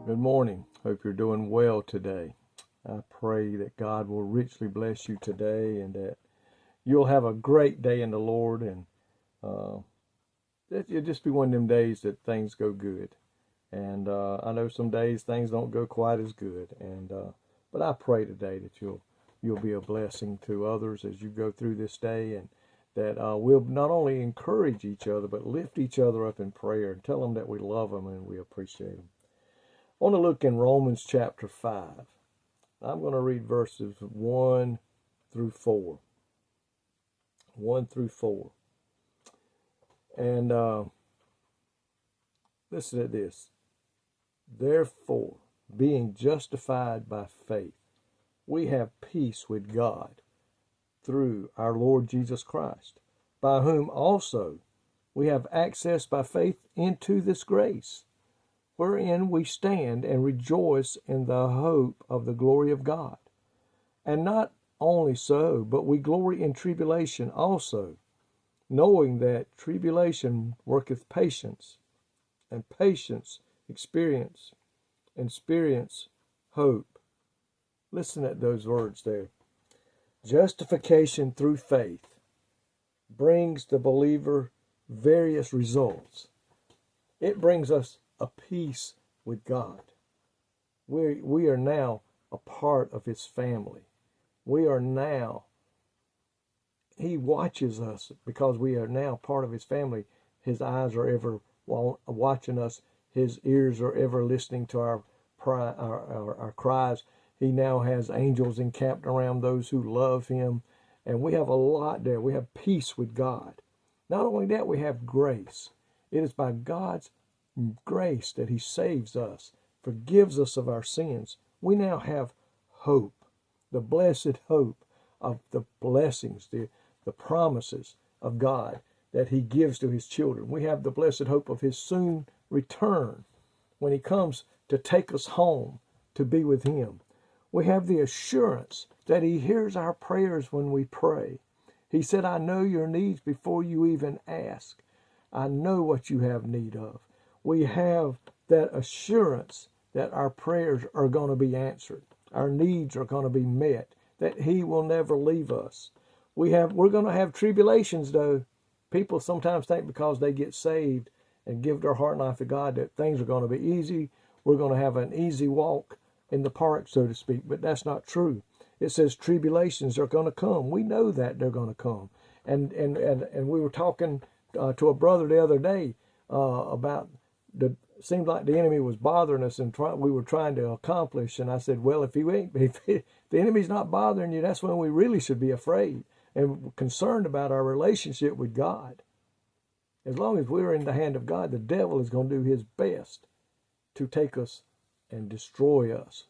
Good morning. Hope you're doing well today. I pray that God will richly bless you today and that you'll have a great day in the Lord, and uh, that it'll just be one of them days that things go good. And I know some days things don't go quite as good, but I pray today that you'll be a blessing to others as you go through this day, and that we'll not only encourage each other but lift each other up in prayer and tell them that we love them and we appreciate them. I want to look in Romans chapter 5. I'm going to read verses 1 through 4. 1 through 4. And listen to this. Therefore, being justified by faith, we have peace with God through our Lord Jesus Christ, by whom also we have access by faith into this grace, wherein we stand and rejoice in the hope of the glory of God. And not only so, but we glory in tribulation also, knowing that tribulation worketh patience, and patience experience, and experience hope. Listen at those words there. Justification through faith brings the believer various results. It brings us a peace with God. We are now a part of His family. We are now, He watches us because we are now part of His family. His eyes are ever watching us. His ears are ever listening to our cries. He now has angels encamped around those who love Him. And we have a lot there. We have peace with God. Not only that, we have grace. It is by God's grace that He saves us, forgives us of our sins. We now have hope, the blessed hope of the blessings, the promises of God that He gives to His children. We have the blessed hope of His soon return when He comes to take us home to be with Him. We have the assurance that He hears our prayers when we pray. He said, I know your needs before you even ask. I know what you have need of. We have that assurance that our prayers are going to be answered. Our needs are going to be met, that He will never leave us. We're going to have tribulations, though. People sometimes think because they get saved and give their heart and life to God that things are going to be easy. We're going to have an easy walk in the park, so to speak, but that's not true. It says tribulations are going to come. We know that they're going to come. And we were talking to a brother the other day about seemed like the enemy was bothering us and we were trying to accomplish. And I said, well, if the enemy's not bothering you, that's when we really should be afraid and concerned about our relationship with God. As long as we're in the hand of God, the devil is going to do his best to take us and destroy us.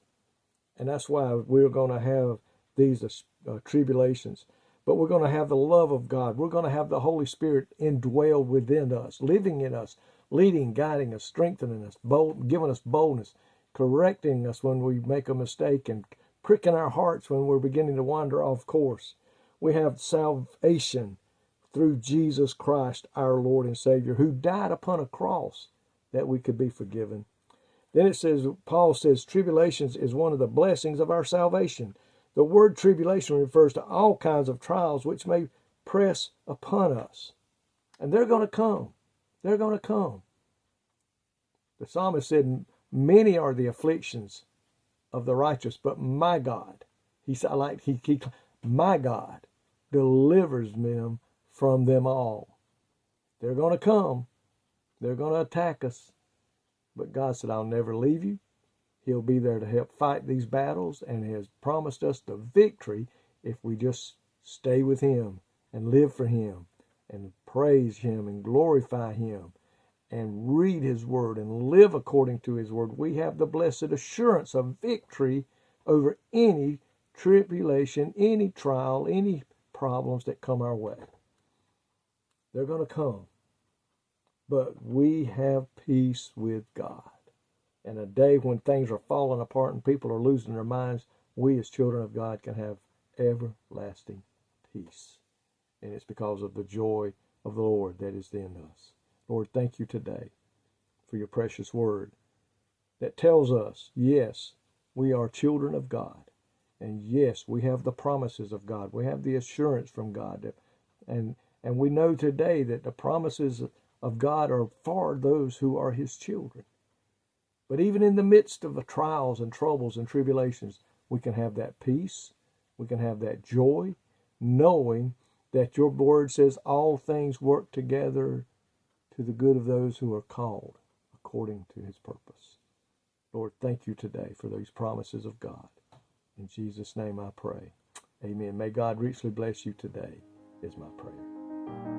And that's why we're going to have these tribulations. But we're going to have the love of God. We're going to have the Holy Spirit indwell within us, living in us, leading, guiding us, strengthening us, giving us boldness, correcting us when we make a mistake, and pricking our hearts when we're beginning to wander off course. We have salvation through Jesus Christ, our Lord and Savior, who died upon a cross that we could be forgiven. Then it says, Paul says, tribulations is one of the blessings of our salvation. The word tribulation refers to all kinds of trials which may press upon us. And they're going to come. They're going to come. The psalmist said, many are the afflictions of the righteous, but my God, my God delivers them from them all. They're going to come. They're going to attack us. But God said, I'll never leave you. He'll be there to help fight these battles, and has promised us the victory if we just stay with Him and live for Him and praise Him and glorify Him and read His Word and live according to His Word. We have the blessed assurance of victory over any tribulation, any trial, any problems that come our way. They're going to come. But we have peace with God. And a day when things are falling apart and people are losing their minds, we as children of God can have everlasting peace. And it's because of the joy of the Lord that is in us. Lord, thank you today for your precious word. that tells us, yes, we are children of God. And yes, we have the promises of God. We have the assurance from God. And we know today that the promises of God are for those who are his children. But even in the midst of the trials and troubles and tribulations, we can have that peace. We can have that joy, knowing that your word says all things work together to the good of those who are called according to his purpose. Lord, thank you today for these promises of God. In Jesus' name I pray. Amen. May God richly bless you today, is my prayer.